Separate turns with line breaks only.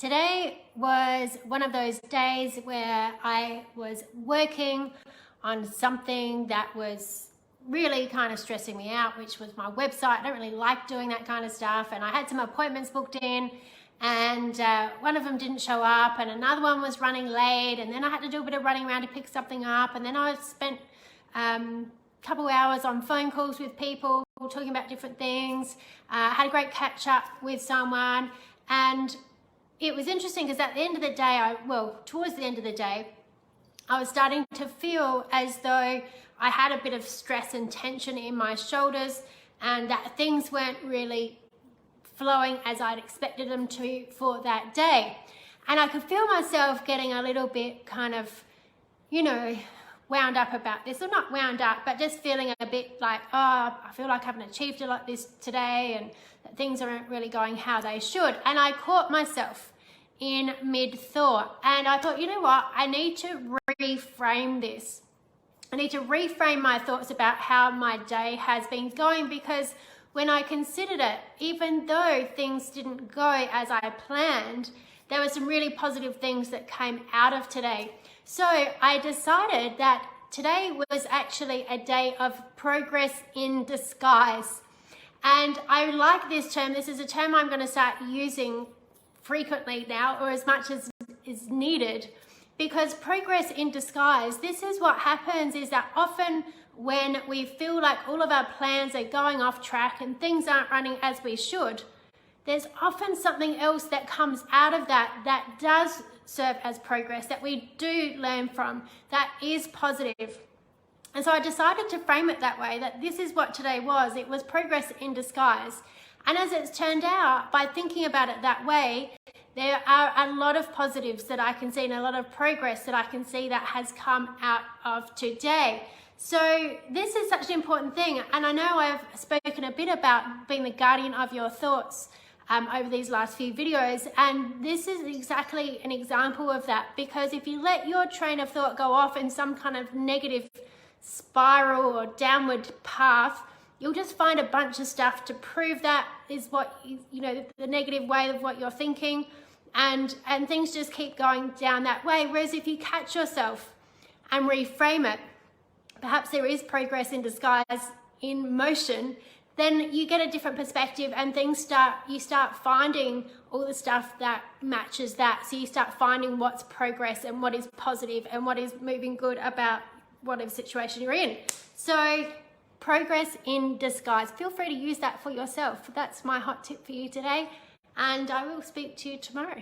Today was one of those days where I was working on something that was really kind of stressing me out, which was my website. I don't really like doing that kind of stuff, and I had some appointments booked in, and one of them didn't show up, and another one was running late, and then I had to do a bit of running around to pick something up, and then I spent a couple hours on phone calls with people talking about different things. Had a great catch up with someone, and it was interesting because at the end of the day, towards the end of the day, I was starting to feel as though I had a bit of stress and tension in my shoulders, and that things weren't really flowing as I'd expected them to for that day. And I could feel myself getting a little bit kind of, wound up about this, or not wound up, but just feeling a bit like, I feel like I haven't achieved a lot this today, and that things aren't really going how they should. And I caught myself in mid-thought, and I thought, you know what, I need to reframe this. I need to reframe my thoughts about how my day has been going, because when I considered it, even though things didn't go as I planned, there were some really positive things that came out of today. So I decided that today was actually a day of progress in disguise. And I like this term. This is a term I'm going to start using frequently now, or as much as is needed, because progress in disguise, this is what happens, is that often when we feel like all of our plans are going off track and things aren't running as we should, there's often something else that comes out of that does serve as progress, that we do learn from, that is positive. And so I decided to frame it that way, that this is what today was. It was progress in disguise. And as it's turned out, by thinking about it that way, there are a lot of positives that I can see and a lot of progress that I can see that has come out of today. So this is such an important thing. And I know I've spoken a bit about being the guardian of your thoughts over these last few videos. And this is exactly an example of that, because if you let your train of thought go off in some kind of negative spiral or downward path, you'll just find a bunch of stuff to prove that is what, the negative way of what you're thinking, and things just keep going down that way. Whereas if you catch yourself and reframe it, perhaps there is progress in disguise in motion, then you get a different perspective, and you start finding all the stuff that matches that. So you start finding what's progress and what is positive and what is moving good about whatever situation you're in. So progress in disguise. Feel free to use that for yourself. That's my hot tip for you today, and I will speak to you tomorrow.